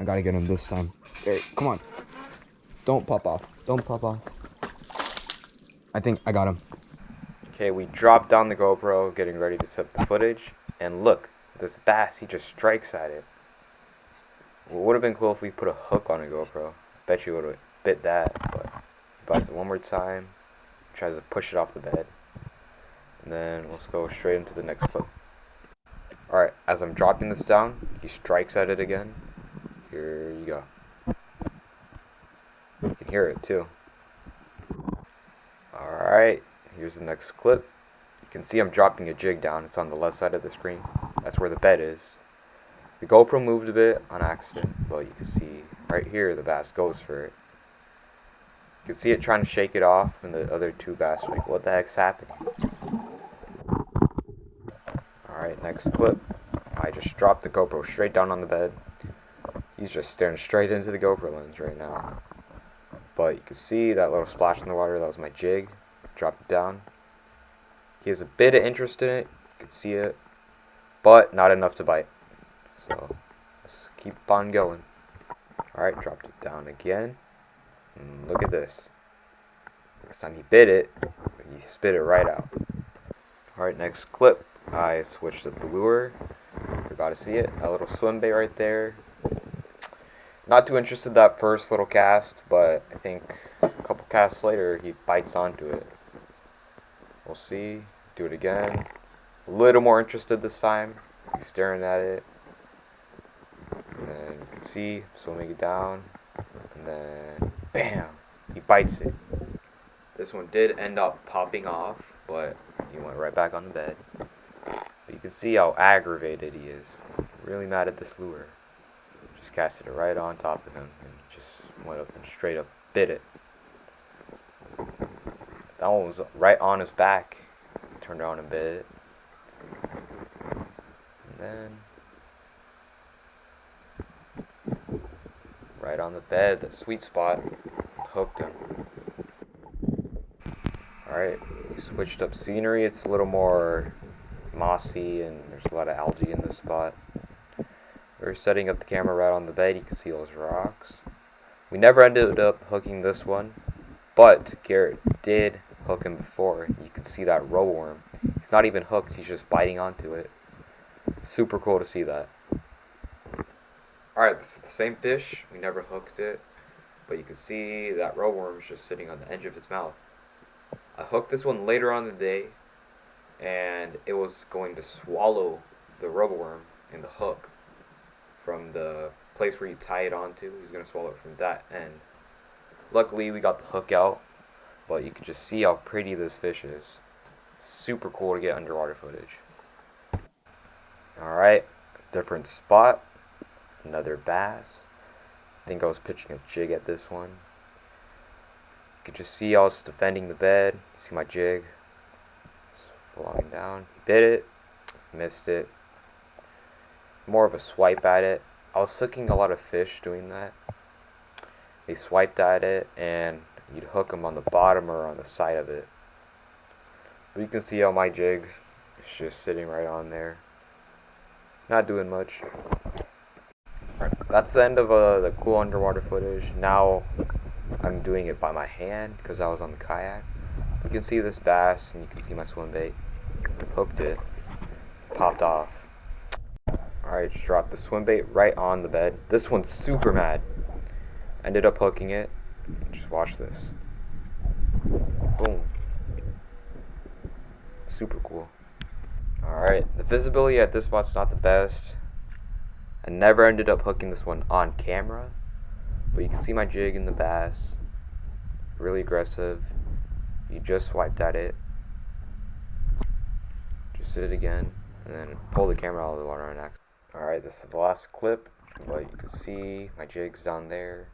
gotta get him this time. Okay, come on. Don't pop off. Don't pop off. I think I got him. Okay, we dropped down the GoPro, getting ready to set the footage. And look, this bass, he just strikes at it. Well, it would have been cool if we put a hook on a GoPro. Bet you would have bit that, but he bites it one more time. Tries to push it off the bed. And then let's go straight into the next clip. Alright, as I'm dropping this down, he strikes at it again. Here you go. You can hear it too. Alright, here's the next clip. You can see I'm dropping a jig down. It's on the left side of the screen. That's where the bed is. The GoPro moved a bit on accident, but you can see right here the bass goes for it. You can see it trying to shake it off, and the other two bass are like, what the heck's happening? Alright, next clip. I just dropped the GoPro straight down on the bed. He's just staring straight into the GoPro lens right now. But you can see that little splash in the water. That was my jig. Dropped it down. He has a bit of interest in it. You can see it. But not enough to bite. So let's keep on going. Alright, dropped it down again. And look at this. This time he bit it. He spit it right out. Alright, next clip. I switched up the lure. You're about to see it. That little swim bait right there. Not too interested in that first little cast, but I think a couple casts later he bites onto it. We'll see. Do it again. A little more interested this time. He's staring at it. And then you can see swimming it down. And then bam! He bites it. This one did end up popping off, but he went right back on the bed. But you can see how aggravated he is. Really mad at this lure. Just casted it right on top of him and just went up and straight up bit it. That one was right on his back. Turned around and bit it. And then right on the bed, that sweet spot, hooked him. Alright, we switched up scenery. It's a little more mossy and there's a lot of algae in this spot. We're setting up the camera right on the bed. You can see those rocks. We never ended up hooking this one, but Garrett did hook him before. You can see that roe worm. He's not even hooked, he's just biting onto it. Super cool to see that. Alright, this is the same fish. We never hooked it, but you can see that roe worm is just sitting on the edge of its mouth. I hooked this one later on in the day, and it was going to swallow the roe worm in the hook from the place where you tie it onto. He's going to swallow it from that end. Luckily, we got the hook out, but you can just see how pretty this fish is. Super cool to get underwater footage. Alright, different spot. Another bass. I think I was pitching a jig at this one. You can just see I was defending the bed. See my jig. It's falling down. Bit it. Missed it. More of a swipe at it. I was hooking a lot of fish doing that. They swiped at it and you'd hook them on the bottom or on the side of it. But you can see how my jig is just sitting right on there. Not doing much. Alright, that's the end of the cool underwater footage. Now I'm doing it by my hand because I was on the kayak. You can see this bass and you can see my swim bait. Hooked it. Popped off. Alright, just dropped the swim bait right on the bed. This one's super mad. Ended up hooking it. Just watch this. Boom. Super cool. Alright, the visibility at this spot's not the best. I never ended up hooking this one on camera. But you can see my jig in the bass. Really aggressive. You just swiped at it. Just hit it again. And then pull the camera out of the water on accident. Alright, this is the last clip. But you can see my jig's down there.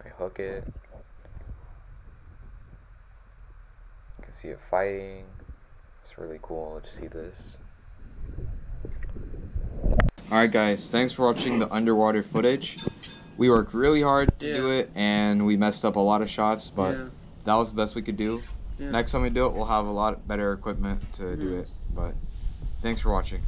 I hook it. You can see it fighting. It's really cool to see this. Alright guys, thanks for watching the underwater footage. We worked really hard to do it and we messed up a lot of shots, but that was the best we could do. Next time we do it, we'll have a lot better equipment to do it. But thanks for watching.